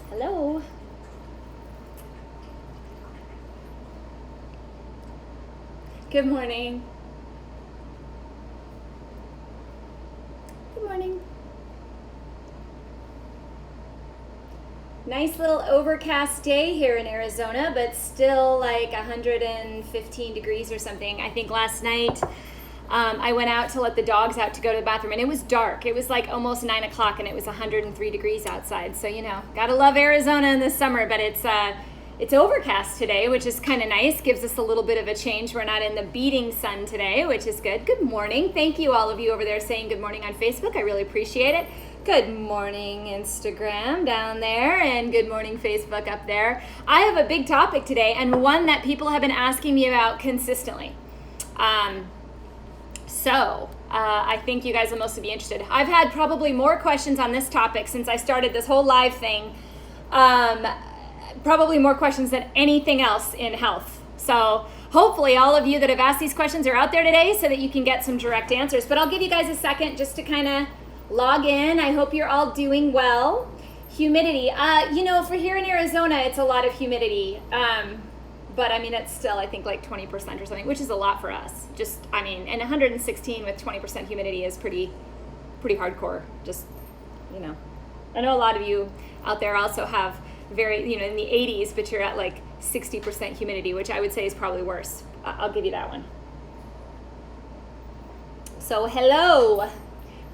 Hello. Good morning. Good morning. Nice little overcast day here in Arizona, but still like 115 degrees or something. I think last night I went out to let the dogs out to go to the bathroom, and it was dark. It was like almost 9 o'clock, and it was 103 degrees outside. So, you know, gotta love Arizona in the summer, but it's overcast today, which is kind of nice. Gives us a little bit of a change. We're not in the beating sun today, which is good. Good morning. Thank you, all of you over there saying good morning on Facebook. I really appreciate it. Good morning, Instagram down there, and good morning, Facebook up there. I have a big topic today, and one that people have been asking me about consistently. I think you guys will mostly be interested. I've had probably more questions on this topic since I started this whole live thing. Probably more questions than anything else in health. So hopefully all of you that have asked these questions are out there today so that you can get some direct answers. But I'll give you guys a second just to kind of log in. I hope you're all doing well. Humidity. For here in Arizona, it's a lot of humidity. But I mean, it's still, I think, like 20% or something, which is a lot for us. And 116 with 20% humidity is pretty hardcore. I know a lot of you out there also have very, in the 80s, but you're at like 60% humidity, which I would say is probably worse. I'll give you that one. So hello.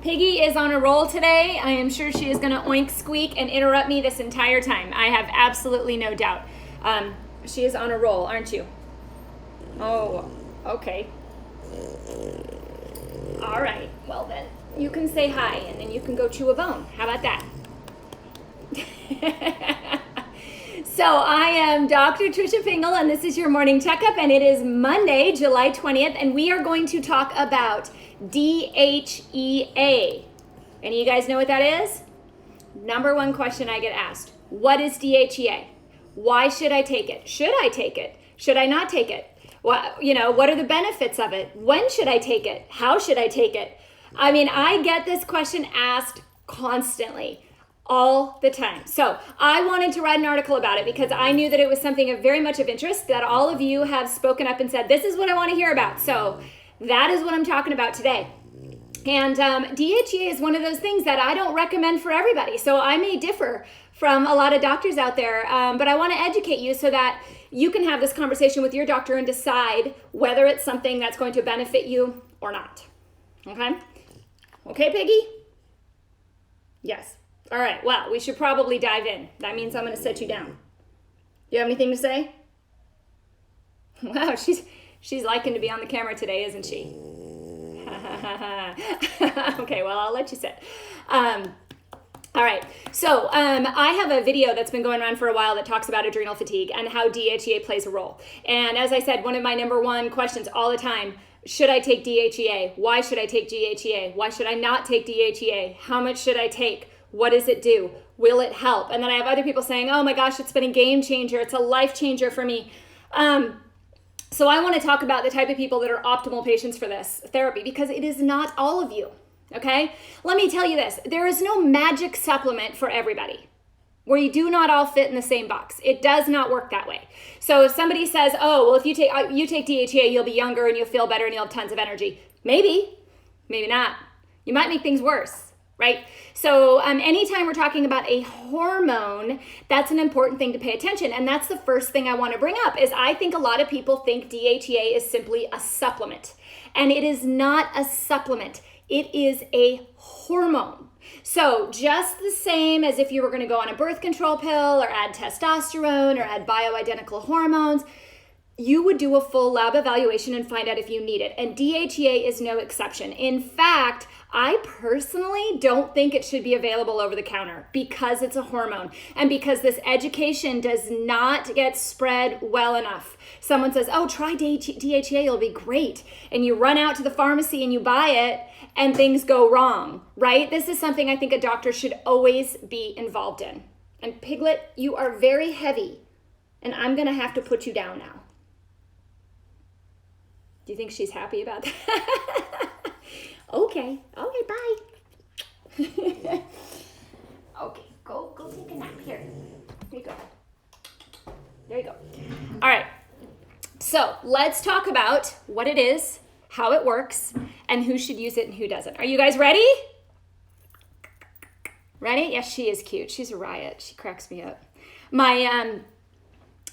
Piggy is on a roll today. I am sure she is going to oink, squeak, and interrupt me this entire time. I have absolutely no doubt. She is on a roll, aren't you? Oh, okay. All right. Well, then you can say hi, and then you can go chew a bone. How about that? So I am Dr. Tricia Pingel, and this is your morning checkup, and it is Monday, July 20th, and we are going to talk about DHEA. Any of you guys know what that is? Number one question I get asked: what is DHEA? Why should I take it? Should I take it? Should I not take it? What are the benefits of it? When should I take it? How should I take it? I mean, I get this question asked constantly, all the time. So I wanted to write an article about it because I knew that it was something of very much of interest, that all of you have spoken up and said, this is what I want to hear about. So that is what I'm talking about today. And DHEA is one of those things that I don't recommend for everybody. So I may differ from a lot of doctors out there, but I want to educate you so that you can have this conversation with your doctor and decide whether it's something that's going to benefit you or not. Okay? Okay, Piggy? Yes. All right. Well, we should probably dive in. That means I'm going to set you down. Do you have anything to say? Wow, she's liking to be on the camera today, isn't she? Okay, well, I'll let you sit. All right, so I have a video that's been going around for a while that talks about adrenal fatigue and how DHEA plays a role. And as I said, one of my number one questions all the time: should I take DHEA? Why should I take DHEA? Why should I not take DHEA? How much should I take? What does it do? Will it help? And then I have other people saying, oh my gosh, it's been a game changer. It's a life changer for me. So I want to talk about the type of people that are optimal patients for this therapy, because it is not all of you, okay? Let me tell you this. There is no magic supplement for everybody, where you do not all fit in the same box. It does not work that way. So if somebody says, oh, well, if you take DHEA, you'll be younger and you'll feel better and you'll have tons of energy. Maybe not. You might make things worse. Right? So anytime we're talking about a hormone, that's an important thing to pay attention. And that's the first thing I want to bring up, is I think a lot of people think DHEA is simply a supplement. And it is not a supplement. It is a hormone. So just the same as if you were going to go on a birth control pill or add testosterone or add bioidentical hormones, you would do a full lab evaluation and find out if you need it. And DHEA is no exception. In fact, I personally don't think it should be available over the counter, because it's a hormone and because this education does not get spread well enough. Someone says, oh, try DHEA, it'll be great. And you run out to the pharmacy and you buy it and things go wrong, right? This is something I think a doctor should always be involved in. And Piglet, you are very heavy, and I'm going to have to put you down now. Do you think she's happy about that? Okay, bye. Okay, go take a nap here. So let's talk about what it is, how it works, and who should use it and who doesn't. Are you guys ready? Ready? Yes, she is cute. She's a riot. She cracks me up. My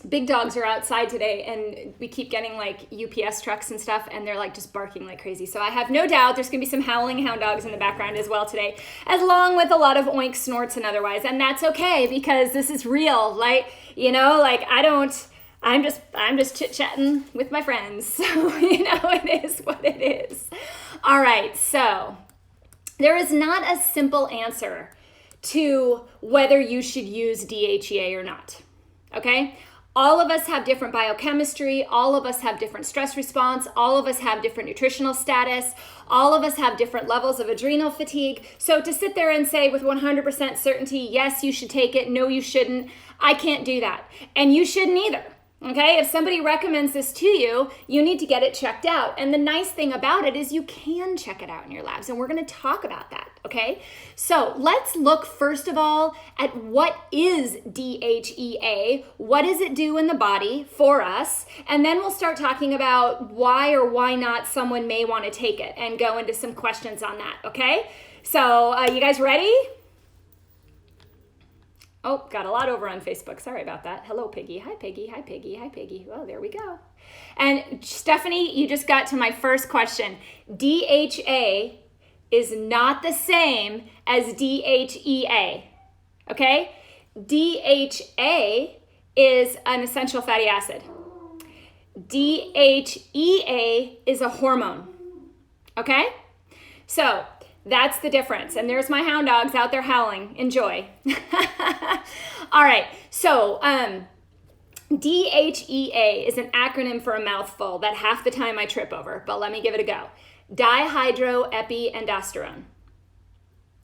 big dogs are outside today, and we keep getting like UPS trucks and stuff, and they're like just barking like crazy. So I have no doubt there's gonna be some howling hound dogs in the background as well today, along with a lot of oink snorts and otherwise. And that's okay, because this is real. Like, you know, like I'm just chit-chatting with my friends. So, you know, it is what it is. All right, so there is not a simple answer to whether you should use DHEA or not, okay? All of us have different biochemistry. All of us have different stress response. All of us have different nutritional status. All of us have different levels of adrenal fatigue. So to sit there and say with 100% certainty, yes, you should take it, no, you shouldn't, I can't do that. And you shouldn't either. Okay, if somebody recommends this to you, you need to get it checked out. And the nice thing about it is you can check it out in your labs, and we're going to talk about that, okay? So let's look first of all at what is DHEA, what does it do in the body for us, and then we'll start talking about why or why not someone may want to take it and go into some questions on that, okay? So you guys ready? Oh, got a lot over on Facebook. Sorry about that. Hello, Piggy. Hi, Piggy. Hi, Piggy. Hi, Piggy. Oh, there we go. And Stephanie, you just got to my first question. DHA is not the same as DHEA, okay? DHA is an essential fatty acid. DHEA is a hormone, okay? So that's the difference. And there's my hound dogs out there howling. Enjoy. All right. So DHEA is an acronym for a mouthful that half the time I trip over, but let me give it a go. Dihydroepiandrosterone.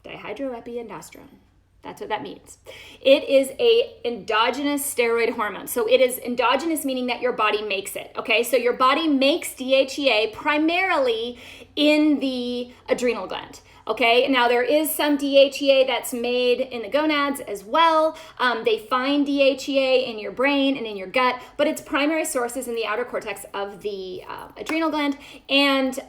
Dihydroepiandrosterone. That's what that means. It is a endogenous steroid hormone. So it is endogenous, meaning that your body makes it, okay? So your body makes DHEA primarily in the adrenal gland. Okay, now there is some DHEA that's made in the gonads as well. They find DHEA in your brain and in your gut, but its primary source is in the outer cortex of the adrenal gland, and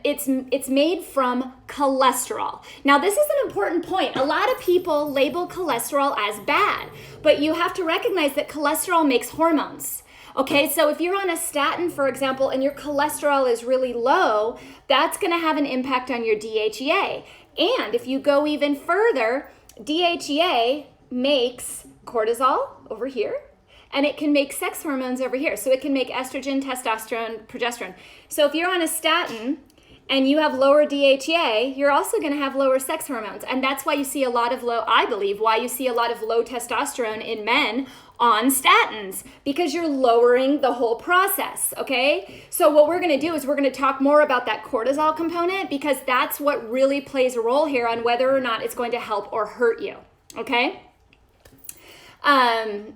it's made from cholesterol. Now this is an important point. A lot of people label cholesterol as bad, but you have to recognize that cholesterol makes hormones. Okay, so if you're on a statin, for example, and your cholesterol is really low, that's going to have an impact on your DHEA. And if you go even further, DHEA makes cortisol over here, and it can make sex hormones over here. So it can make estrogen, testosterone, progesterone. So if you're on a statin and you have lower DHEA, you're also going to have lower sex hormones. And that's why you see a lot of low testosterone in men on statins, because you're lowering the whole process, okay? So what we're gonna do is we're gonna talk more about that cortisol component, because that's what really plays a role here on whether or not it's going to help or hurt you, okay? I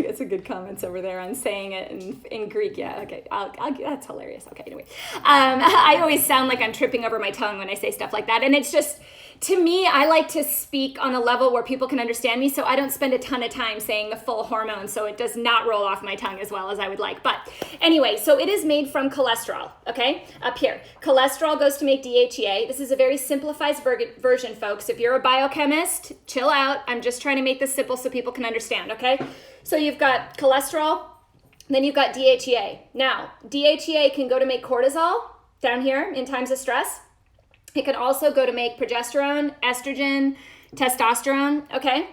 got some good comments over there on saying it in Greek. Yeah, okay, that's hilarious. Okay, anyway. I always sound like I'm tripping over my tongue when I say stuff like that, and it's just, to me, I like to speak on a level where people can understand me, so I don't spend a ton of time saying the full hormone, so it does not roll off my tongue as well as I would like. But anyway, so it is made from cholesterol, okay? Up here. Cholesterol goes to make DHEA. This is a very simplified version, folks. If you're a biochemist, chill out. I'm just trying to make this simple so people can understand, okay? So you've got cholesterol, then you've got DHEA. Now, DHEA can go to make cortisol down here in times of stress. It can also go to make progesterone, estrogen, testosterone, okay?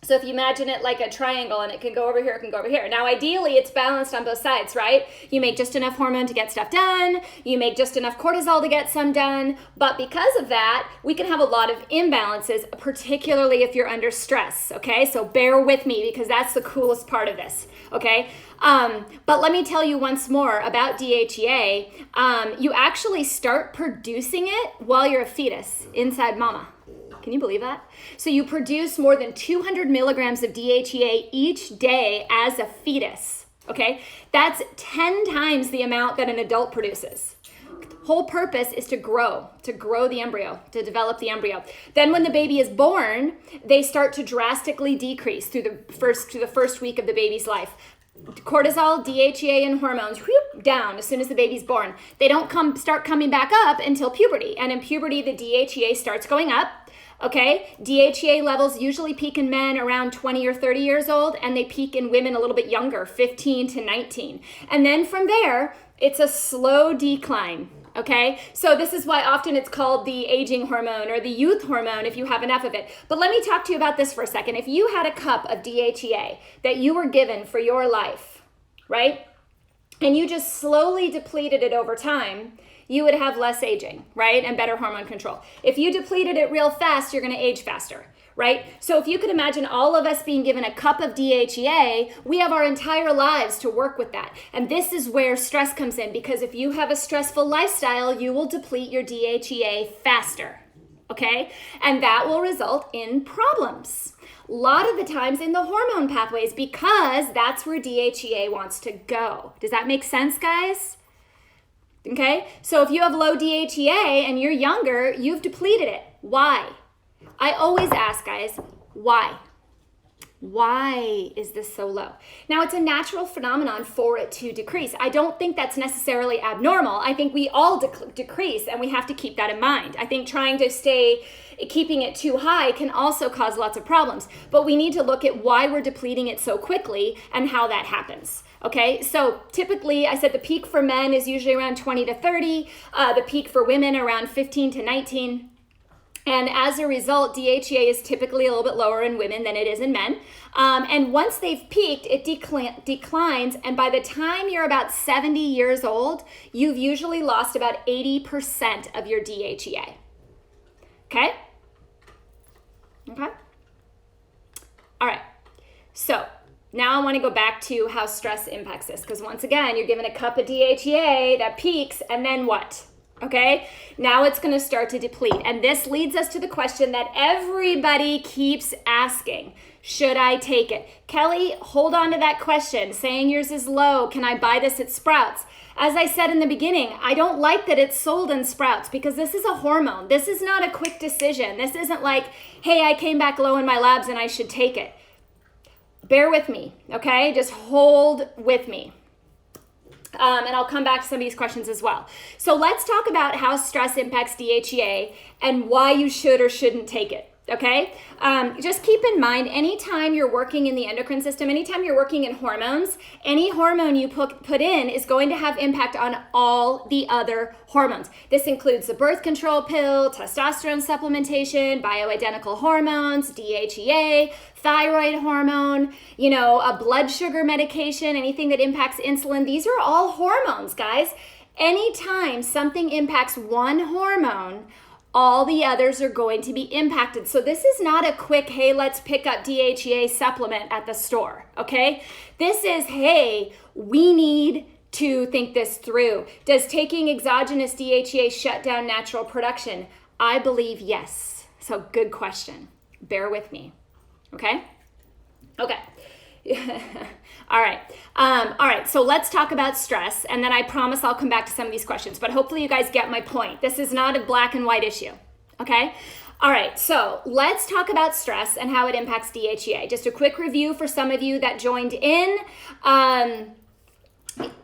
So if you imagine it like a triangle, and it can go over here, it can go over here. Now, ideally, it's balanced on both sides, right? You make just enough hormone to get stuff done. You make just enough cortisol to get some done. But because of that, we can have a lot of imbalances, particularly if you're under stress, okay? So bear with me, because that's the coolest part of this, okay? But let me tell you once more about DHEA. You actually start producing it while you're a fetus inside mama. Can you believe that? So you produce more than 200 milligrams of DHEA each day as a fetus, okay? That's 10 times the amount that an adult produces. Whole purpose is to grow the embryo, to develop the embryo. Then when the baby is born, they start to drastically decrease through the first week of the baby's life. Cortisol, DHEA, and hormones down as soon as the baby's born. They don't start coming back up until puberty. And in puberty, the DHEA starts going up. Okay, DHEA levels usually peak in men around 20 or 30 years old, and they peak in women a little bit younger, 15 to 19. And then from there, it's a slow decline. Okay, so this is why often it's called the aging hormone or the youth hormone if you have enough of it. But let me talk to you about this for a second. If you had a cup of DHEA that you were given for your life, right, and you just slowly depleted it over time, you would have less aging, right, and better hormone control. If you depleted it real fast, you're going to age faster, right? So if you could imagine all of us being given a cup of DHEA, we have our entire lives to work with that. And this is where stress comes in, because if you have a stressful lifestyle, you will deplete your DHEA faster, okay? And that will result in problems. A lot of the times in the hormone pathways, because that's where DHEA wants to go. Does that make sense, guys? Okay, so if you have low DHEA and you're younger, you've depleted it. Why? I always ask, guys, why? Why is this so low? Now, it's a natural phenomenon for it to decrease. I don't think that's necessarily abnormal. I think we all decrease, and we have to keep that in mind. I think keeping it too high can also cause lots of problems. But we need to look at why we're depleting it so quickly and how that happens. Okay, so typically, I said the peak for men is usually around 20 to 30, the peak for women around 15 to 19. And as a result, DHEA is typically a little bit lower in women than it is in men. And once they've peaked, it declines. And by the time you're about 70 years old, you've usually lost about 80% of your DHEA. Okay? Okay? All right. So now I want to go back to how stress impacts this, because once again, you're given a cup of DHEA that peaks, and then what? Okay, now it's going to start to deplete. And this leads us to the question that everybody keeps asking. Should I take it? Kelly, hold on to that question. Saying yours is low. Can I buy this at Sprouts? As I said in the beginning, I don't like that it's sold in Sprouts, because this is a hormone. This is not a quick decision. This isn't like, hey, I came back low in my labs and I should take it. Bear with me, okay? Just hold with me. And I'll come back to some of these questions as well. So let's talk about how stress impacts DHEA and why you should or shouldn't take it. Okay, just keep in mind, anytime you're working in the endocrine system, anytime you're working in hormones, any hormone you put in is going to have impact on all the other hormones. This includes the birth control pill, testosterone supplementation, bioidentical hormones, DHEA, thyroid hormone, a blood sugar medication, anything that impacts insulin. These are all hormones, guys. Anytime something impacts one hormone, all the others are going to be impacted. So this is not a quick, hey, let's pick up DHEA supplement at the store, okay? This is, hey, we need to think this through. Does taking exogenous DHEA shut down natural production? I believe yes. So good question. Bear with me, okay? Okay. All right, so let's talk about stress, and then I promise I'll come back to some of these questions, but hopefully you guys get my point. This is not a black and white issue, okay? All right, so let's talk about stress and how it impacts DHEA. Just a quick review for some of you that joined in.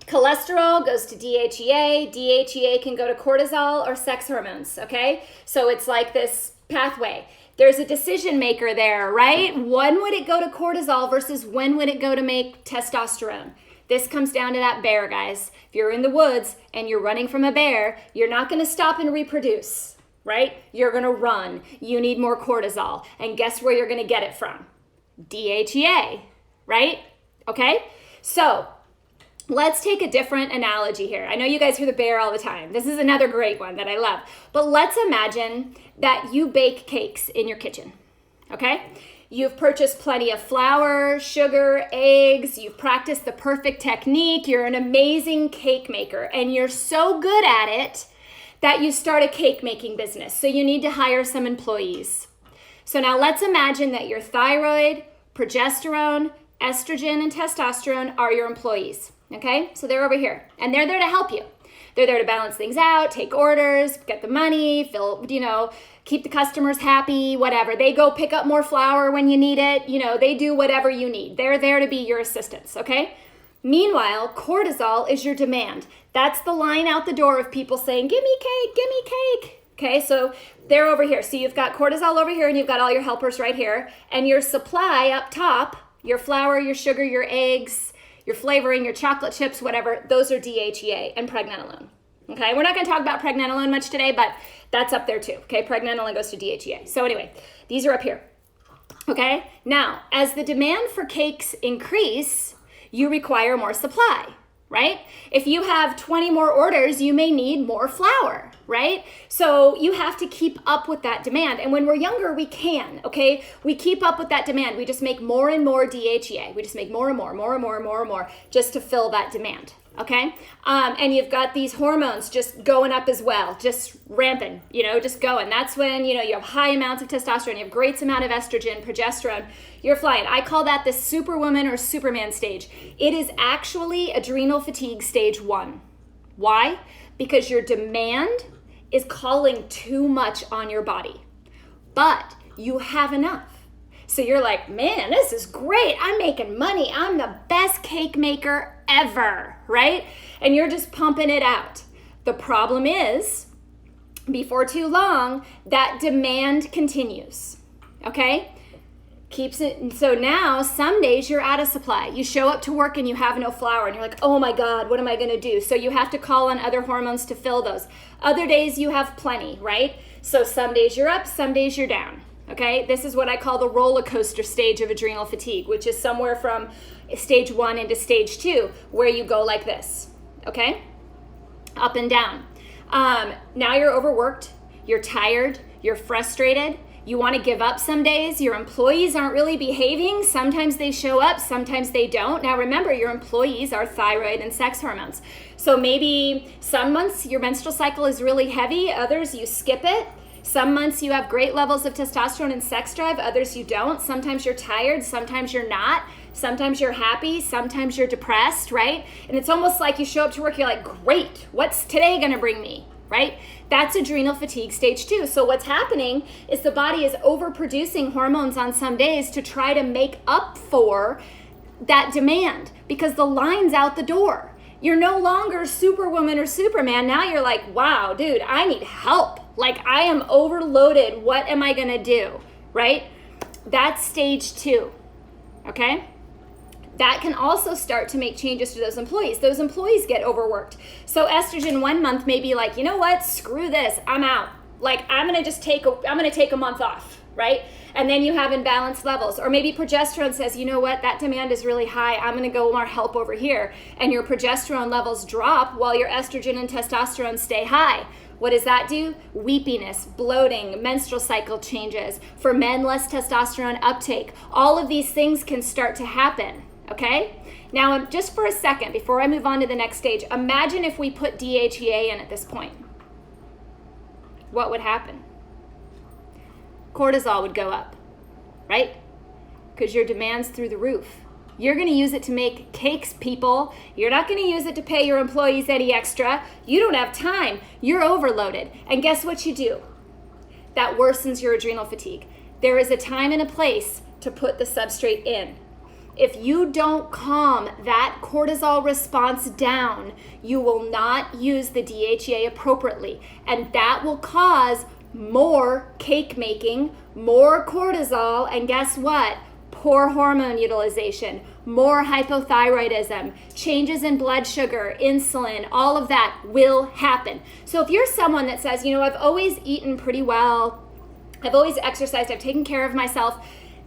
Cholesterol goes to DHEA. DHEA can go to cortisol or sex hormones, okay? So it's like this pathway. There's a decision maker there, right? When would it go to cortisol versus when would it go to make testosterone? This comes down to that bear, guys. If you're in the woods and you're running from a bear, you're not going to stop and reproduce, right? You're going to run. You need more cortisol. And guess where you're going to get it from? DHEA, right? Okay? So let's take a different analogy here. I know you guys hear the bear all the time. This is another great one that I love. But let's imagine that you bake cakes in your kitchen, okay? You've purchased plenty of flour, sugar, eggs. You've practiced the perfect technique. You're an amazing cake maker, and you're so good at it that you start a cake making business. So you need to hire some employees. So now let's imagine that your thyroid, progesterone, estrogen, and testosterone are your employees. Okay, so they're over here, and they're there to help you. They're there to balance things out, take orders, get the money, keep the customers happy, whatever. They go pick up more flour when you need it. They do whatever you need. They're there to be your assistants, okay? Meanwhile, cortisol is your demand. That's the line out the door of people saying, give me cake, give me cake. Okay, so they're over here. So you've got cortisol over here and you've got all your helpers right here. And your supply up top, your flour, your sugar, your eggs, your flavoring, your chocolate chips, whatever, those are DHEA and pregnenolone. Okay, we're not going to talk about pregnenolone much today, but that's up there too. Okay, pregnenolone goes to DHEA. So anyway, these are up here. Okay, now as the demand for cakes increase, you require more supply, right? If you have 20 more orders, you may need more flour, right? So you have to keep up with that demand. And when we're younger, we can, okay? We keep up with that demand. We just make more and more DHEA. We just make more and more, more and more and more and more just to fill that demand, okay? And you've got these hormones just going up as well, just ramping, just going. That's when, you have high amounts of testosterone, you have great amount of estrogen, progesterone, you're flying. I call that the superwoman or superman stage. It is actually adrenal fatigue stage 1. Why? Because your demand is calling too much on your body, but you have enough. So you're like, man, this is great. I'm making money. I'm the best cake maker ever, right? And you're just pumping it out. The problem is, before too long, that demand continues, okay? Keeps it. So now some days you're out of supply. You show up to work and you have no flour and you're like, oh my God, what am I going to do? So you have to call on other hormones to fill those. Other days you have plenty, right? So some days you're up, some days you're down. Okay, this is what I call the roller coaster stage of adrenal fatigue, which is somewhere from stage 1 into stage 2, where you go like this, okay? Up and down. Now you're overworked, you're tired, you're frustrated, you want to give up some days, your employees aren't really behaving, sometimes they show up, sometimes they don't. Now remember, your employees are thyroid and sex hormones. So maybe some months your menstrual cycle is really heavy, others you skip it. Some months you have great levels of testosterone and sex drive, others you don't. Sometimes you're tired, sometimes you're not. Sometimes you're happy, sometimes you're depressed, right? And it's almost like you show up to work, you're like, great, what's today gonna bring me, right? That's adrenal fatigue stage 2. So what's happening is the body is overproducing hormones on some days to try to make up for that demand because the line's out the door. You're no longer superwoman or superman. Now you're like, wow, dude, I need help. Like I am overloaded. What am I gonna do, right? That's stage 2, okay? That can also start to make changes to those employees. Those employees get overworked. So estrogen 1 month may be like, you know what, screw this, I'm out. Like I'm gonna take a month off, right? And then you have imbalanced levels. Or maybe progesterone says, you know what, that demand is really high, I'm gonna go more help over here. And your progesterone levels drop while your estrogen and testosterone stay high. What does that do? Weepiness, bloating, menstrual cycle changes. For men, less testosterone uptake. All of these things can start to happen, okay? Now, just for a second, before I move on to the next stage, imagine if we put DHEA in at this point. What would happen? Cortisol would go up, right? Because your demand's through the roof. You're going to use it to make cakes, people. You're not going to use it to pay your employees any extra. You don't have time. You're overloaded. And guess what you do? That worsens your adrenal fatigue. There is a time and a place to put the substrate in. If you don't calm that cortisol response down, you will not use the DHEA appropriately. And that will cause more cake making, more cortisol, and guess what? Poor hormone utilization, more hypothyroidism, changes in blood sugar, insulin, all of that will happen. So if you're someone that says, you know, I've always eaten pretty well, I've always exercised, I've taken care of myself,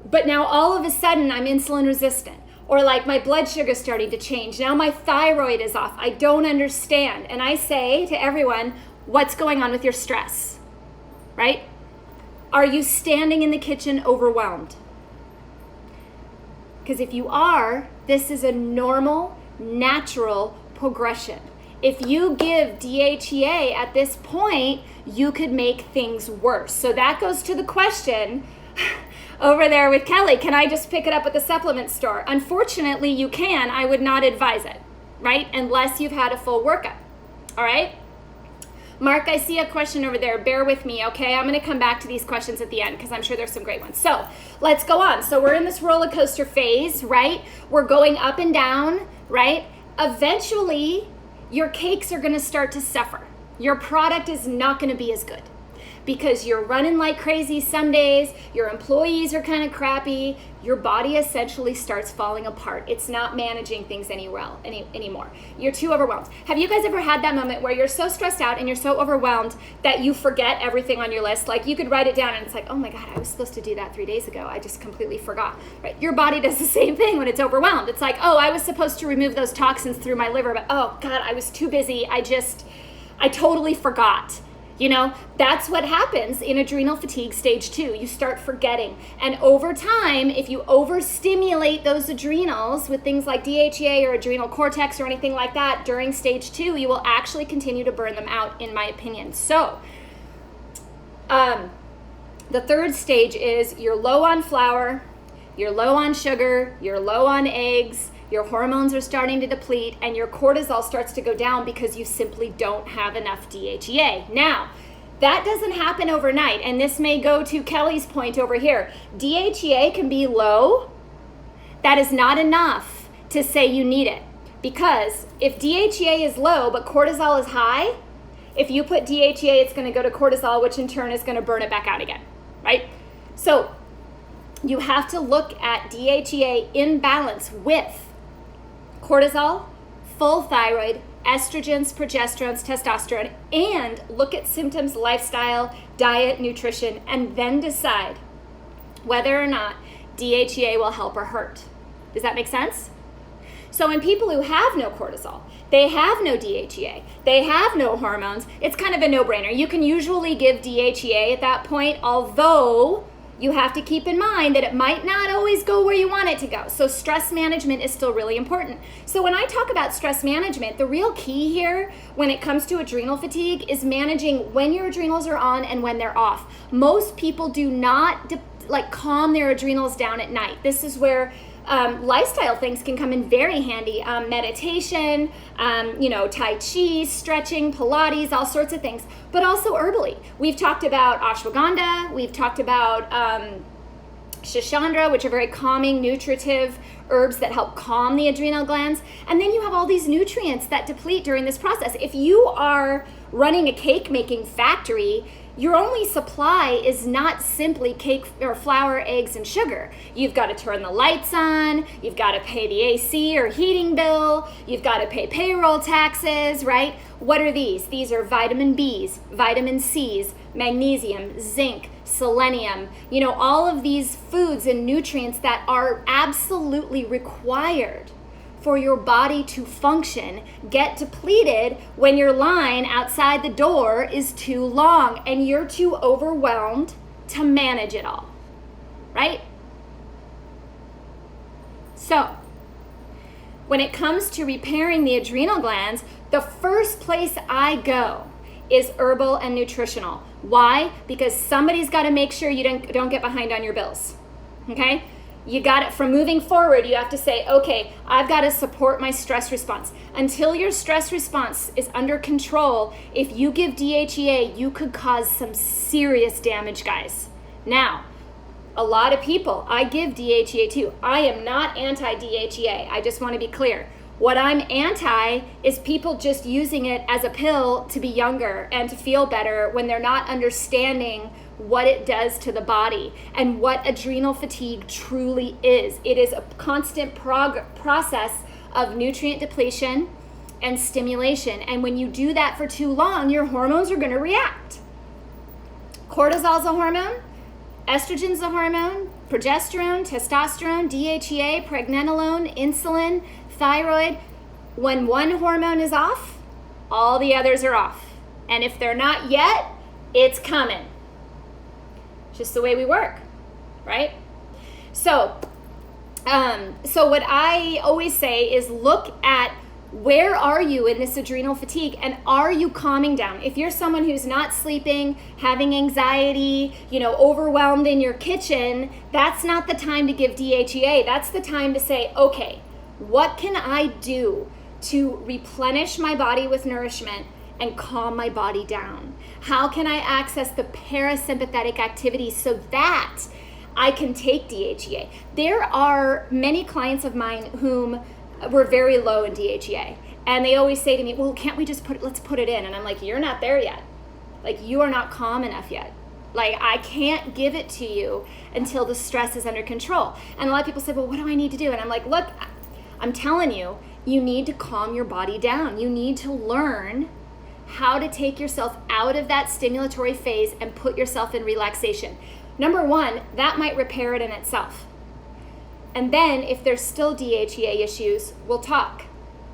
but now all of a sudden I'm insulin resistant, or like my blood sugar's starting to change, now my thyroid is off, I don't understand. And I say to everyone, what's going on with your stress, right? Are you standing in the kitchen overwhelmed? Because if you are, this is a normal, natural progression. If you give DHEA at this point, you could make things worse. So that goes to the question over there with Kelly, can I just pick it up at the supplement store? Unfortunately, you can. I would not advise it, right? Unless you've had a full workup, all right? Mark, I see a question over there. Bear with me, okay? I'm going to come back to these questions at the end because I'm sure there's some great ones. So let's go on. So we're in this roller coaster phase, right? We're going up and down, right? Eventually, your cakes are going to start to suffer. Your product is not going to be as good because you're running like crazy some days, your employees are kind of crappy, your body essentially starts falling apart. It's not managing things anymore. You're too overwhelmed. Have you guys ever had that moment where you're so stressed out and you're so overwhelmed that you forget everything on your list? Like you could write it down and it's like, oh my God, I was supposed to do that 3 days ago. I just completely forgot, right? Your body does the same thing when it's overwhelmed. It's like, oh, I was supposed to remove those toxins through my liver, but oh God, I was too busy. I totally forgot. You know, that's what happens in adrenal fatigue stage 2. You start forgetting. And over time, if you overstimulate those adrenals with things like DHEA or adrenal cortex or anything like that during stage 2, you will actually continue to burn them out, in my opinion. So, the third stage is you're low on flour, you're low on sugar, you're low on eggs, your hormones are starting to deplete, and your cortisol starts to go down because you simply don't have enough DHEA. Now, that doesn't happen overnight, and this may go to Kelly's point over here. DHEA can be low. That is not enough to say you need it, because if DHEA is low but cortisol is high, if you put DHEA, it's going to go to cortisol, which in turn is going to burn it back out again, right? So you have to look at DHEA in balance with cortisol, full thyroid, estrogens, progesterones, testosterone, and look at symptoms, lifestyle, diet, nutrition, and then decide whether or not DHEA will help or hurt. Does that make sense? So in people who have no cortisol, they have no DHEA, they have no hormones, it's kind of a no-brainer. You can usually give DHEA at that point, although you have to keep in mind that it might not always go where you want it to go. So stress management is still really important. So when I talk about stress management, the real key here when it comes to adrenal fatigue is managing when your adrenals are on and when they're off. Most people do not calm their adrenals down at night. This is where lifestyle things can come in very handy. Meditation, Tai Chi, stretching, Pilates, all sorts of things, but also herbally. We've talked about ashwagandha, we've talked about shishandra, which are very calming, nutritive herbs that help calm the adrenal glands. And then you have all these nutrients that deplete during this process. If you are running a cake making factory, your only supply is not simply cake or flour, eggs, and sugar. You've got to turn the lights on, you've got to pay the AC or heating bill, you've got to pay payroll taxes, right? What are these? These are vitamin Bs, vitamin Cs, magnesium, zinc, selenium, all of these foods and nutrients that are absolutely required for your body to function get depleted when your line outside the door is too long and you're too overwhelmed to manage it all, right? So, when it comes to repairing the adrenal glands, the first place I go is herbal and nutritional. Why? Because somebody's got to make sure you don't get behind on your bills, okay? You got it. From moving forward, you have to say, okay, I've got to support my stress response. Until your stress response is under control, if you give DHEA, you could cause some serious damage, guys. Now, a lot of people, I give DHEA too. I am not anti-DHEA. I just want to be clear. What I'm anti is people just using it as a pill to be younger and to feel better when they're not understanding what it does to the body and what adrenal fatigue truly is. It is a constant process of nutrient depletion and stimulation. And when you do that for too long, your hormones are going to react. Cortisol's a hormone, estrogen's a hormone, progesterone, testosterone, DHEA, pregnenolone, insulin, thyroid. When one hormone is off, all the others are off. And if they're not yet, it's coming. Just the way we work, right? So what I always say is look at where are you in this adrenal fatigue and are you calming down? If you're someone who's not sleeping, having anxiety, overwhelmed in your kitchen, that's not the time to give DHEA. That's the time to say, okay, what can I do to replenish my body with nourishment and calm my body down? How can I access the parasympathetic activity so that I can take DHEA? There are many clients of mine whom were very low in DHEA, and they always say to me, well, can't we just let's put it in? And I'm like, you're not there yet. Like, you are not calm enough yet. Like, I can't give it to you until the stress is under control. And a lot of people say, well, what do I need to do? And I'm like, look, I'm telling you, you need to calm your body down. You need to learn how to take yourself out of that stimulatory phase and put yourself in relaxation. Number one, that might repair it in itself. And then if there's still DHEA issues, we'll talk,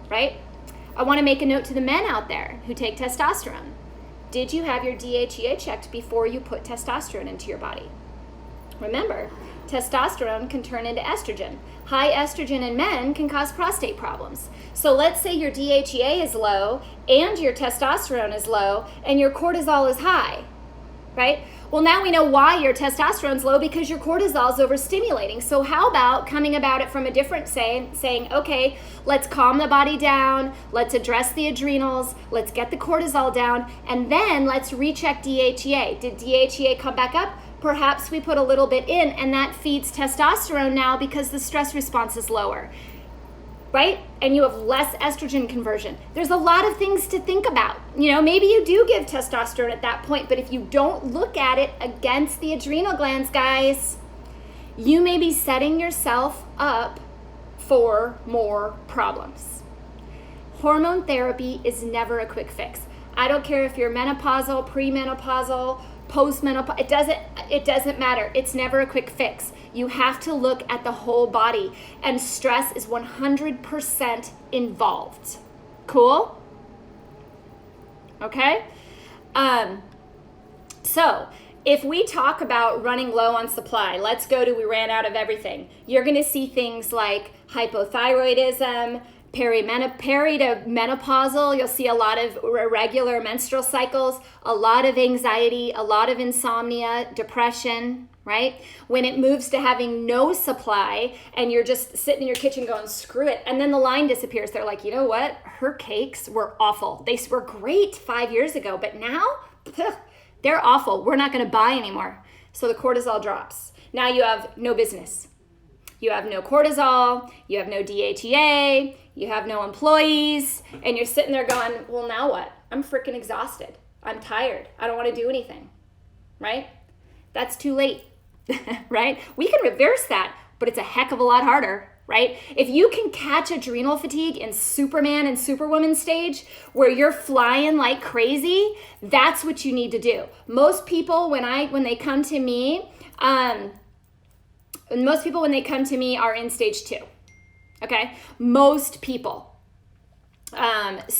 right? I want to make a note to the men out there who take testosterone. Did you have your DHEA checked before you put testosterone into your body? Remember, testosterone can turn into estrogen. High estrogen in men can cause prostate problems. So let's say your DHEA is low and your testosterone is low and your cortisol is high, right? Well, now we know why your testosterone's low, because your cortisol is overstimulating. So how about coming about it from a different saying, okay, let's calm the body down, let's address the adrenals, let's get the cortisol down, and then let's recheck DHEA. Did DHEA come back up? Perhaps we put a little bit in, and that feeds testosterone now because the stress response is lower, right? And you have less estrogen conversion. There's a lot of things to think about. You know, maybe you do give testosterone at that point, but if you don't look at it against the adrenal glands, guys, you may be setting yourself up for more problems. Hormone therapy is never a quick fix. I don't care if you're menopausal, premenopausal, postmenopausal, it doesn't matter. It's never a quick fix. You have to look at the whole body, and stress is 100% involved. Cool? Okay? So if we talk about running low on supply, let's go to we ran out of everything. You're going to see things like hypothyroidism, peri to menopausal. You'll see a lot of irregular menstrual cycles, a lot of anxiety, a lot of insomnia, depression, right? When it moves to having no supply and you're just sitting in your kitchen going, screw it. And then the line disappears. They're like, you know what? Her cakes were awful. They were great 5 years ago, but now they're awful. We're not going to buy anymore. So the cortisol drops. Now you have no business. You have no cortisol, you have no DHEA, you have no employees, and you're sitting there going, well, now what? I'm freaking exhausted. I'm tired. I don't want to do anything, right? That's too late, right? We can reverse that, but it's a heck of a lot harder, right? If you can catch adrenal fatigue in Superman and Superwoman stage where you're flying like crazy, that's what you need to do. Most people, when they come to me, are in stage 2, okay? Most people. That's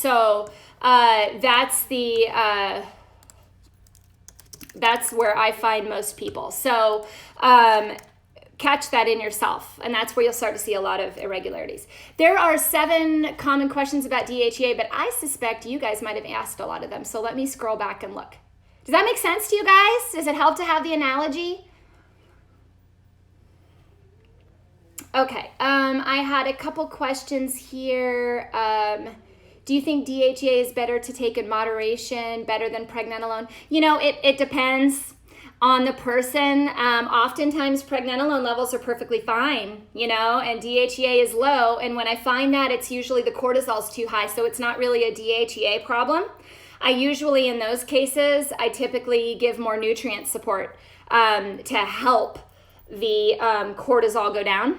where I find most people. So catch that in yourself, and that's where you'll start to see a lot of irregularities. There are 7 common questions about DHEA, but I suspect you guys might have asked a lot of them, so let me scroll back and look. Does that make sense to you guys? Does it help to have the analogy? Okay, I had a couple questions here. Do you think DHEA is better to take in moderation, better than pregnenolone? You know, it depends on the person. Oftentimes pregnenolone levels are perfectly fine, you know, and DHEA is low. And when I find that, it's usually the cortisol's too high, so it's not really a DHEA problem. I usually, in those cases, I typically give more nutrient support to help the cortisol go down,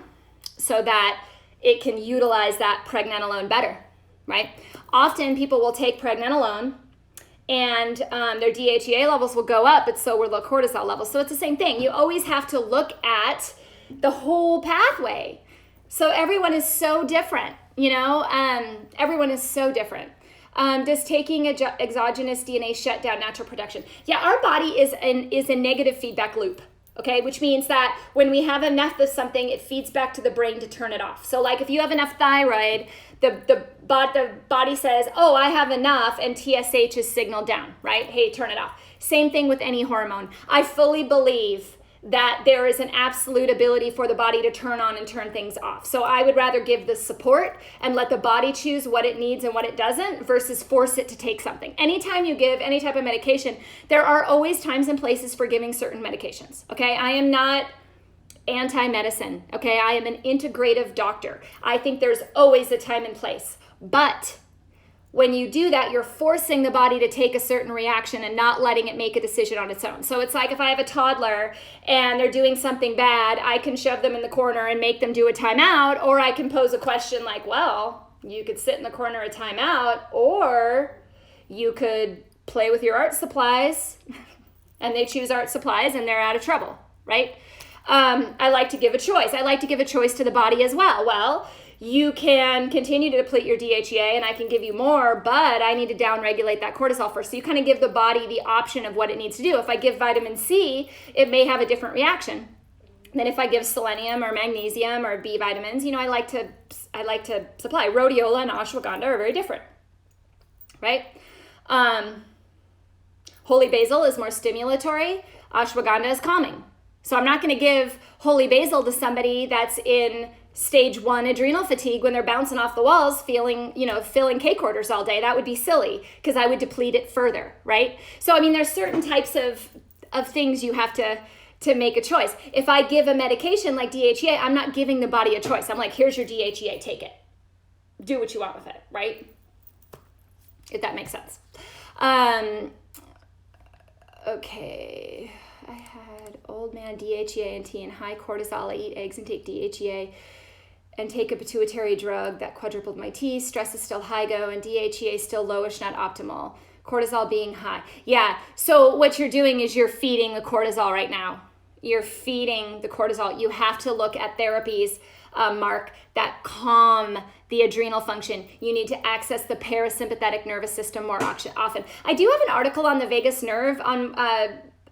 so that it can utilize that pregnenolone better, right? Often people will take pregnenolone and their DHEA levels will go up, but so will the cortisol levels. So it's the same thing. You always have to look at the whole pathway. So everyone is so different, you know? Everyone is so different. Does taking exogenous DNA shut down natural production? Yeah, our body is a negative feedback loop. Okay, which means that when we have enough of something, it feeds back to the brain to turn it off. So like if you have enough thyroid, the body says, oh, I have enough, and TSH is signaled down, right? Hey, turn it off. Same thing with any hormone. I fully believe that there is an absolute ability for the body to turn on and turn things off. So I would rather give the support and let the body choose what it needs and what it doesn't versus force it to take something. Anytime you give any type of medication, there are always times and places for giving certain medications, okay? I am not anti-medicine, okay? I am an integrative doctor. I think there's always a time and place. But when you do that, you're forcing the body to take a certain reaction and not letting it make a decision on its own. So it's like if I have a toddler and they're doing something bad, I can shove them in the corner and make them do a timeout, or I can pose a question like, well, you could sit in the corner a timeout, or you could play with your art supplies, and they choose art supplies and they're out of trouble, right? I like to give a choice. I like to give a choice to the body as well. Well, you can continue to deplete your DHEA and I can give you more, but I need to downregulate that cortisol first. So you kind of give the body the option of what it needs to do. If I give vitamin C, it may have a different reaction than if I give selenium or magnesium or B vitamins. You know, I like to supply. Rhodiola and ashwagandha are very different, right? Holy basil is more stimulatory. Ashwagandha is calming. So I'm not going to give holy basil to somebody that's in stage 1 adrenal fatigue when they're bouncing off the walls filling cake orders all day. That would be silly because I would deplete it further, right? So, I mean, there's certain types of things you have to make a choice. If I give a medication like DHEA, I'm not giving the body a choice. I'm like, here's your DHEA, take it. Do what you want with it, right? If that makes sense. Okay. I had old man DHEA and tea and high cortisol. I eat eggs and take DHEA and take a pituitary drug that quadrupled my T. Stress is still high go and DHEA is still lowish, not optimal. Cortisol being high. Yeah, so what you're doing is you're feeding the cortisol right now. You're feeding the cortisol. You have to look at therapies, Mark, that calm the adrenal function. You need to access the parasympathetic nervous system more often. I do have an article on the vagus nerve on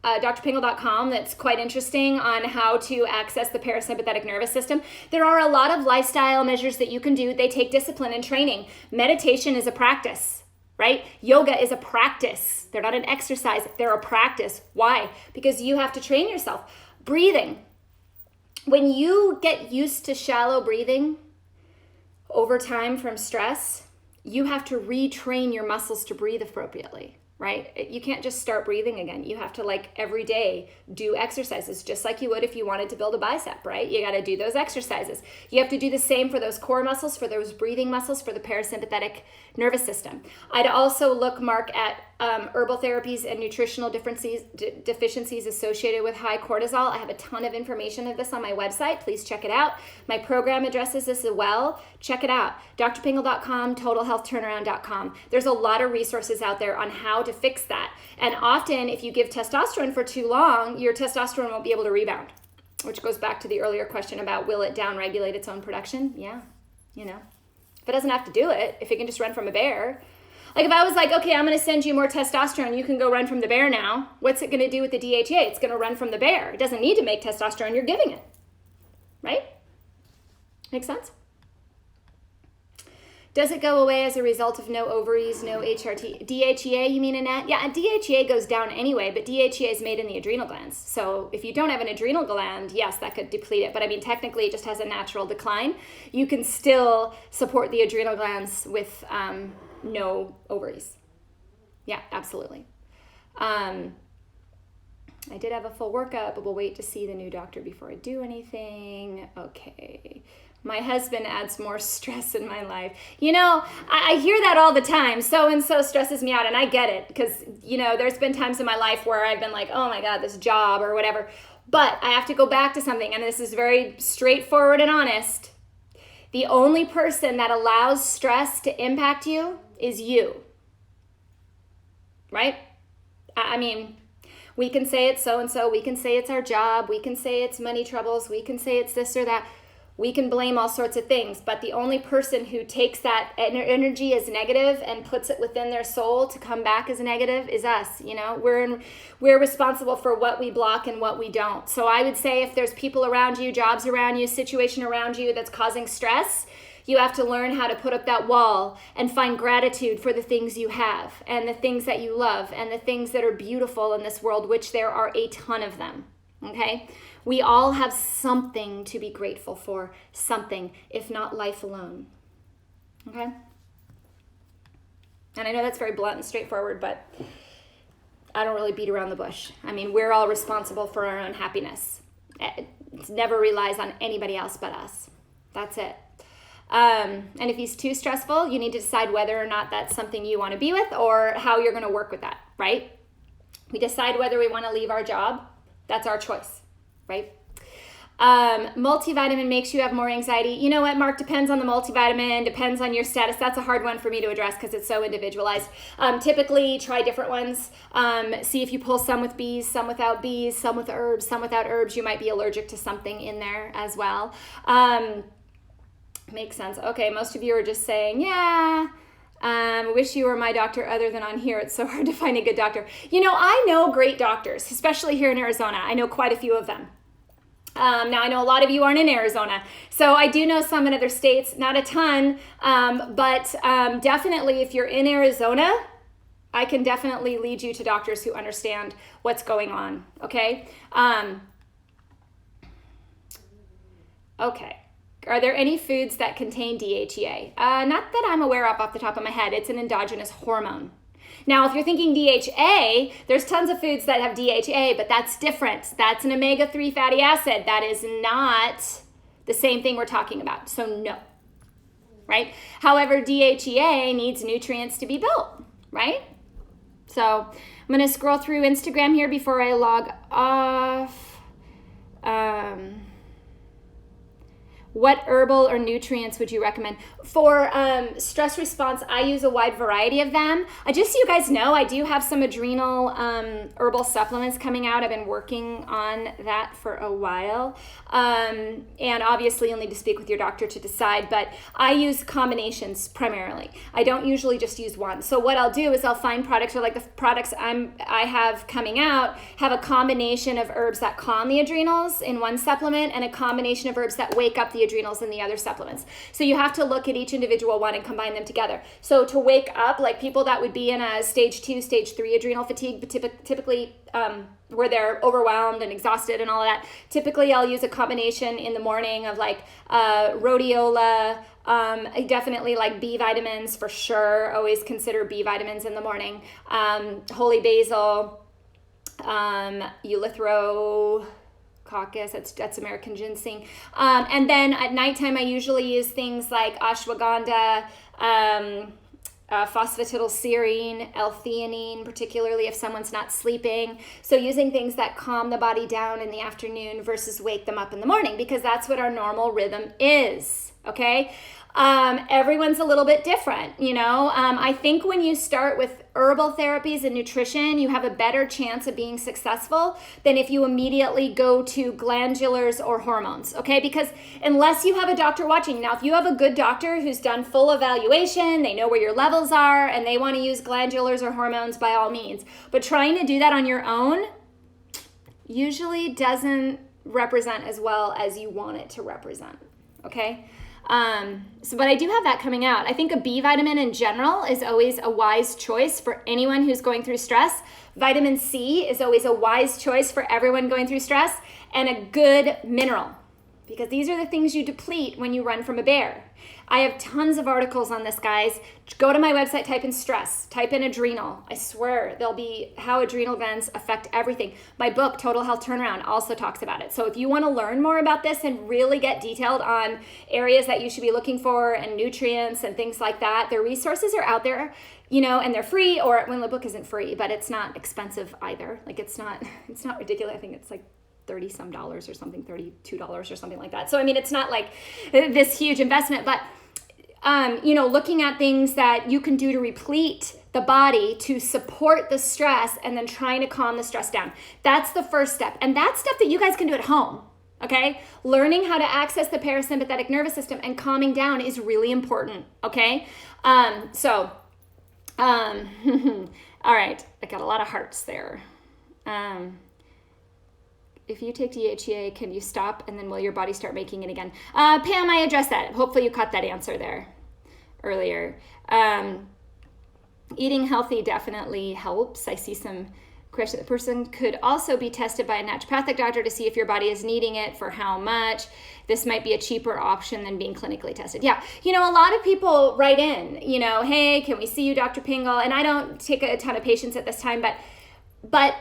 drpingel.com that's quite interesting on how to access the parasympathetic nervous system. There are a lot of lifestyle measures that you can do. They take discipline and training. Meditation is a practice, right? Yoga is a practice. They're not an exercise. They're a practice. Why? Because you have to train yourself. Breathing. When you get used to shallow breathing over time from stress, you have to retrain your muscles to breathe appropriately. Right? You can't just start breathing again. You have to every day do exercises just like you would if you wanted to build a bicep, right? You got to do those exercises. You have to do the same for those core muscles, for those breathing muscles, for the parasympathetic nervous system. I'd also look, Mark, at herbal therapies and nutritional deficiencies associated with high cortisol. I have a ton of information of this on my website. Please check it out. My program addresses this as well. Check it out. drpingel.com, totalhealthturnaround.com. There's a lot of resources out there on how to fix that. And often, if you give testosterone for too long, your testosterone won't be able to rebound, which goes back to the earlier question about will it downregulate its own production? Yeah, if it doesn't have to do it, if it can just run from a bear. Like if I was like, okay, I'm going to send you more testosterone, you can go run from the bear now. What's it going to do with the DHEA? It's going to run from the bear. It doesn't need to make testosterone. You're giving it, right? Make sense? Does it go away as a result of no ovaries, no HRT? DHEA, you mean, Annette? Yeah, and DHEA goes down anyway, but DHEA is made in the adrenal glands. So if you don't have an adrenal gland, yes, that could deplete it. But I mean, technically, it just has a natural decline. You can still support the adrenal glands with no ovaries. Yeah, absolutely. I did have a full workup, but we'll wait to see the new doctor before I do anything. Okay. My husband adds more stress in my life. I hear that all the time. So-and-so stresses me out, and I get it because, there's been times in my life where I've been like, oh my God, this job or whatever. But I have to go back to something, and this is very straightforward and honest. The only person that allows stress to impact you is you, right? I mean, we can say it's so-and-so. We can say it's our job. We can say it's money troubles. We can say it's this or that. We can blame all sorts of things, but the only person who takes that energy as negative and puts it within their soul to come back as negative is us. We're responsible for what we block and what we don't. So I would say if there's people around you, jobs around you, situation around you that's causing stress, you have to learn how to put up that wall and find gratitude for the things you have and the things that you love and the things that are beautiful in this world, which there are a ton of them. okay? We all have something to be grateful for, something, if not life alone, okay? And I know that's very blunt and straightforward, but I don't really beat around the bush. I mean, we're all responsible for our own happiness. It never relies on anybody else but us. That's it. And if he's too stressful, you need to decide whether or not that's something you want to be with or how you're going to work with that, right? We decide whether we want to leave our job. That's our choice, right? Multivitamin makes you have more anxiety. You know what, Mark? Depends on the multivitamin, depends on your status. That's a hard one for me to address because it's so individualized. Typically, try different ones. See if you pull some with bees, some without bees, some with herbs, some without herbs. You might be allergic to something in there as well. Makes sense. Okay, most of you are just saying, yeah, wish you were my doctor other than on here. It's so hard to find a good doctor. You know, I know great doctors, especially here in Arizona. I know quite a few of them. Now, I know a lot of you aren't in Arizona, so I do know some in other states, not a ton, but definitely if you're in Arizona, I can definitely lead you to doctors who understand what's going on, okay? Okay. Are there any foods that contain DHEA? Not that I'm aware of off the top of my head. It's an endogenous hormone. Now, if you're thinking DHA, there's tons of foods that have DHA, but that's different. That's an omega-3 fatty acid. That is not the same thing we're talking about. So no, right? However, DHEA needs nutrients to be built, right? So I'm going to scroll through Instagram here before I log off. What herbal or nutrients would you recommend? For stress response, I use a wide variety of them. Just so you guys know, I do have some adrenal herbal supplements coming out. I've been working on that for a while. And obviously you'll need to speak with your doctor to decide, but I use combinations primarily. I don't usually just use one. So what I'll do is I'll find products, or like the products I have coming out have a combination of herbs that calm the adrenals in one supplement and a combination of herbs that wake up the adrenals in the other supplements. So you have to look at each individual one and combine them together. So to wake up, like people that would be in a stage 2, stage 3 adrenal fatigue, but typically where they're overwhelmed and exhausted and all of that, typically I'll use a combination in the morning of like rhodiola, I definitely like B vitamins for sure. Always consider B vitamins in the morning. Holy basil, erythro caucus, that's American ginseng. And then at nighttime, I usually use things like ashwagandha, phosphatidylserine, L-theanine, particularly if someone's not sleeping. So using things that calm the body down in the afternoon versus wake them up in the morning, because that's what our normal rhythm is, okay? Everyone's a little bit different, you know. I think when you start with herbal therapies and nutrition, you have a better chance of being successful than if you immediately go to glandulars or hormones, okay? Because unless you have a doctor watching, now if you have a good doctor who's done full evaluation, they know where your levels are, and they want to use glandulars or hormones, by all means. But trying to do that on your own usually doesn't represent as well as you want it to represent, okay? But I do have that coming out. I think a B vitamin in general is always a wise choice for anyone who's going through stress. Vitamin C is always a wise choice for everyone going through stress, and a good mineral, because these are the things you deplete when you run from a bear. I have tons of articles on this, guys. Go to my website, type in stress, type in adrenal. I swear there'll be how adrenal glands affect everything. My book, Total Health Turnaround, also talks about it. So if you want to learn more about this and really get detailed on areas that you should be looking for and nutrients and things like that, the resources are out there, you know, and they're free, or when the book isn't free, but it's not expensive either. Like it's not ridiculous. I think it's like $30 some or something, $32 or something like that. So, I mean, it's not like this huge investment, but, you know, looking at things that you can do to replete the body to support the stress and then trying to calm the stress down. That's the first step. And that's stuff that you guys can do at home. Okay. Learning how to access the parasympathetic nervous system and calming down is really important. Okay. All right. I got a lot of hearts there. If you take DHEA, can you stop and then will your body start making it again? Pam, I addressed that. Hopefully you caught that answer there earlier. Eating healthy definitely helps. I see some The person could also be tested by a naturopathic doctor to see if your body is needing it, for how much. This might be a cheaper option than being clinically tested. Yeah, a lot of people write in, hey, can we see you, Dr. Pingel? And I don't take a ton of patients at this time, but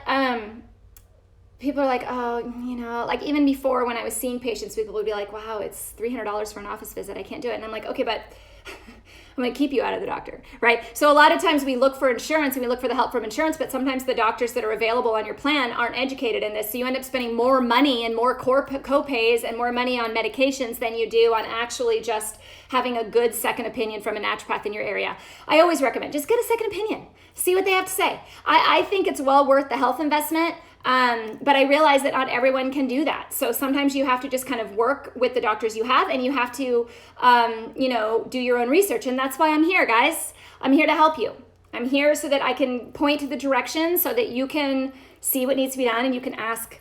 people are like, oh, like even before when I was seeing patients, people would be like, wow, it's $300 for an office visit. I can't do it. And I'm like, okay, but I'm going to keep you out of the doctor, right? So a lot of times we look for insurance and we look for the help from insurance, but sometimes the doctors that are available on your plan aren't educated in this. So you end up spending more money and more co-pays and more money on medications than you do on actually just having a good second opinion from a naturopath in your area. I always recommend just get a second opinion. See what they have to say. I think it's well worth the health investment. But I realize that not everyone can do that. So sometimes you have to just kind of work with the doctors you have, and you have to, do your own research. And that's why I'm here, guys. I'm here to help you. I'm here so that I can point to the direction so that you can see what needs to be done and you can ask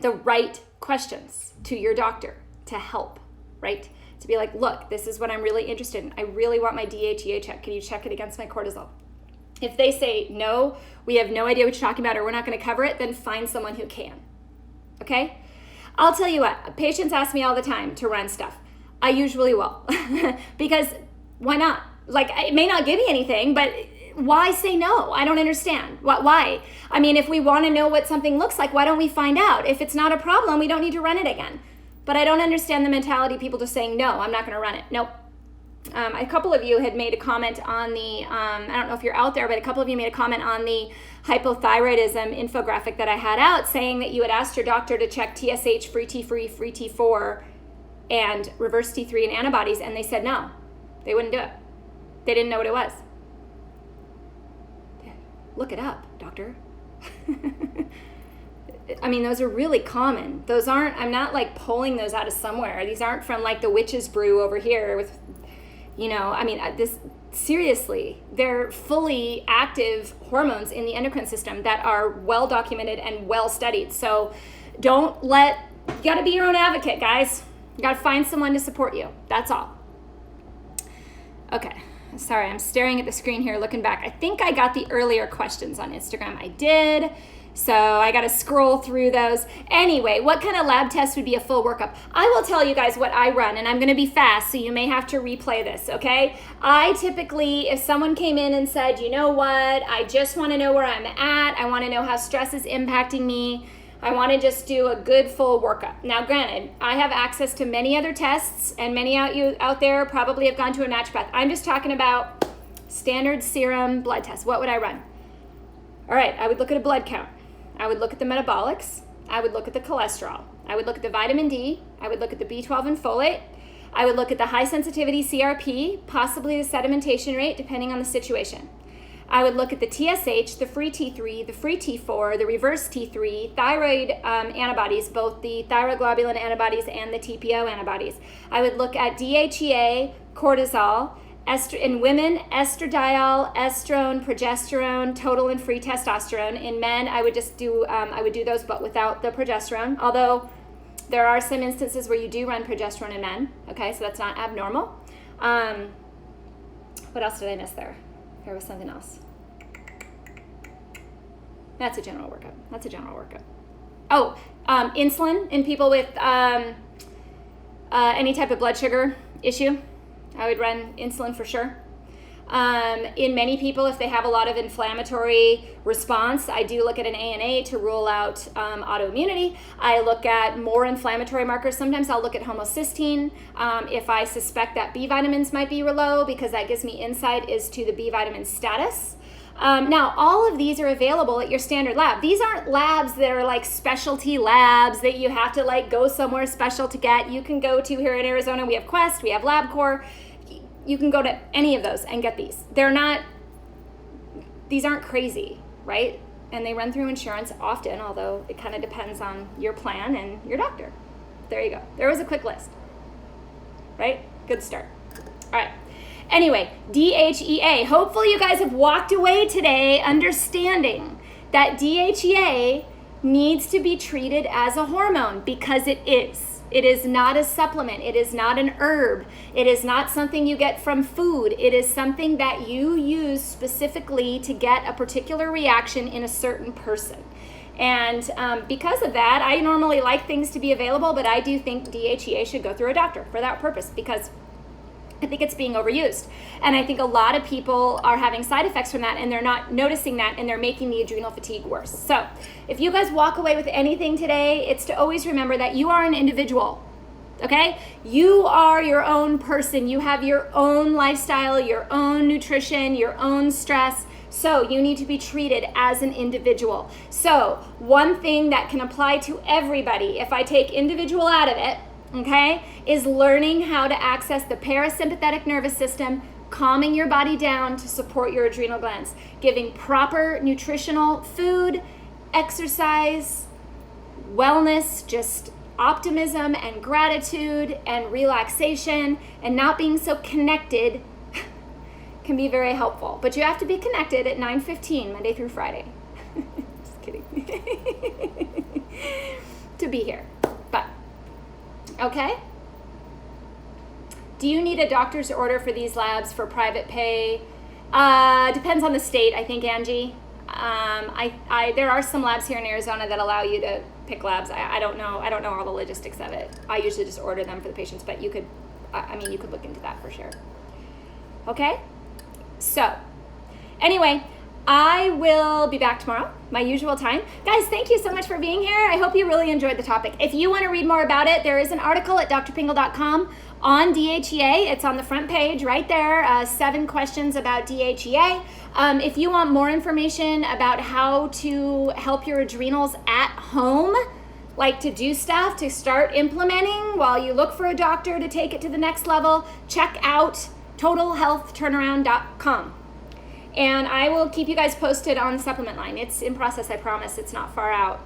the right questions to your doctor to help, right? To be like, look, this is what I'm really interested in. I really want my DHEA checked. Can you check it against my cortisol? If they say, no, we have no idea what you're talking about, or we're not going to cover it, then find someone who can. Okay? I'll tell you what, patients ask me all the time to run stuff. I usually will. Because why not? Like, it may not give me anything, but why say no? I don't understand. Why? I mean, if we want to know what something looks like, why don't we find out? If it's not a problem, we don't need to run it again. But I don't understand the mentality of people just saying, no, I'm not going to run it. Nope. A couple of you had made a comment on the, I don't know if you're out there, but a couple of you made a comment on the hypothyroidism infographic that I had out, saying that you had asked your doctor to check TSH, free T4, and reverse T3 and antibodies, and they said no, they wouldn't do it. They didn't know what it was. Look it up, doctor. I mean, those are really common. Those aren't, I'm not like pulling those out of somewhere. These aren't from like the witch's brew over here with, seriously, they're fully active hormones in the endocrine system that are well documented and well studied. So you gotta be your own advocate, guys. You gotta find someone to support you. That's all. Okay, sorry, I'm staring at the screen here looking back. I think I got the earlier questions on Instagram. I did. So I got to scroll through those. Anyway, what kind of lab test would be a full workup? I will tell you guys what I run, and I'm going to be fast, so you may have to replay this, okay? I typically, if someone came in and said, you know what, I just want to know where I'm at, I want to know how stress is impacting me, I want to just do a good full workup. Now, granted, I have access to many other tests, and many out there probably have gone to a naturopath. I'm just talking about standard serum blood tests. What would I run? All right, I would look at a blood count. I would look at the metabolics. I would look at the cholesterol. I would look at the vitamin D. I would look at the B12 and folate. I would look at the high sensitivity CRP, possibly the sedimentation rate, depending on the situation. I would look at the TSH, the free T3, the free T4, the reverse T3, thyroid antibodies, both the thyroglobulin antibodies and the TPO antibodies. I would look at DHEA, cortisol, in women, estradiol, estrone, progesterone, total and free testosterone. In men, I would just do those, but without the progesterone. Although there are some instances where you do run progesterone in men. Okay, so that's not abnormal. What else did I miss there? There was something else. That's a general workup. Oh, insulin in people with any type of blood sugar issue. I would run insulin for sure. In many people, if they have a lot of inflammatory response, I do look at an ANA to rule out autoimmunity. I look at more inflammatory markers. Sometimes I'll look at homocysteine if I suspect that B vitamins might be low, because that gives me insight as to the B vitamin status. Now, all of these are available at your standard lab. These aren't labs that are like specialty labs that you have to like go somewhere special to get. You can go to, here in Arizona, we have Quest, we have LabCorp. You can go to any of those and get these. These aren't crazy, right? And they run through insurance often, although it kind of depends on your plan and your doctor. There you go. There was a quick list, right? Good start. All right. Anyway, DHEA. Hopefully you guys have walked away today understanding that DHEA needs to be treated as a hormone, because it is. It is not a supplement. It is not an herb. It is not something you get from food. It is something that you use specifically to get a particular reaction in a certain person. And because of that, I normally like things to be available, but I do think DHEA should go through a doctor for that purpose, because I think it's being overused. And I think a lot of people are having side effects from that, and they're not noticing that, and they're making the adrenal fatigue worse. So if you guys walk away with anything today, it's to always remember that you are an individual, okay? You are your own person. You have your own lifestyle, your own nutrition, your own stress. So you need to be treated as an individual. So one thing that can apply to everybody, if I take individual out of it, okay, is learning how to access the parasympathetic nervous system, calming your body down to support your adrenal glands, giving proper nutritional food, exercise, wellness, just optimism and gratitude and relaxation, and not being so connected can be very helpful. But you have to be connected at 9:15 Monday through Friday. Just kidding. To be here. But okay. Do you need a doctor's order for these labs for private pay? Depends on the state, I think, Angie. There are some labs here in Arizona that allow you to pick labs. I don't know all the logistics of it. I usually just order them for the patients, but you could look into that for sure. Okay? So, anyway, I will be back tomorrow, my usual time. Guys, thank you so much for being here. I hope you really enjoyed the topic. If you want to read more about it, there is an article at drpingel.com on DHEA. It's on the front page right there, 7 questions about DHEA. If you want more information about how to help your adrenals at home, like to do stuff to start implementing while you look for a doctor to take it to the next level, check out totalhealthturnaround.com. And I will keep you guys posted on the supplement line. It's in process, I promise. It's not far out.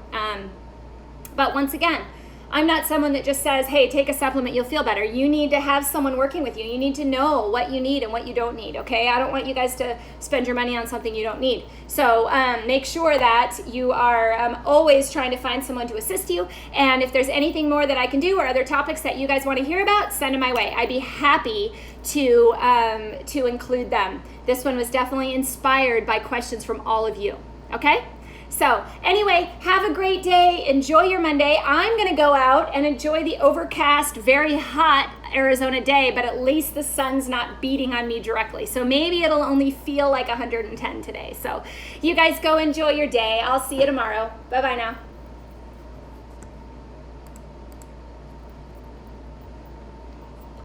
But once again, I'm not someone that just says, hey, take a supplement, you'll feel better. You need to have someone working with you. You need to know what you need and what you don't need, okay? I don't want you guys to spend your money on something you don't need. So make sure that you are always trying to find someone to assist you. And if there's anything more that I can do or other topics that you guys want to hear about, send them my way. I'd be happy to include them. This one was definitely inspired by questions from all of you, okay? So anyway, have a great day. Enjoy your Monday. I'm going to go out and enjoy the overcast, very hot Arizona day, but at least the sun's not beating on me directly. So maybe it'll only feel like 110 today. So you guys go enjoy your day. I'll see you tomorrow. Bye-bye now.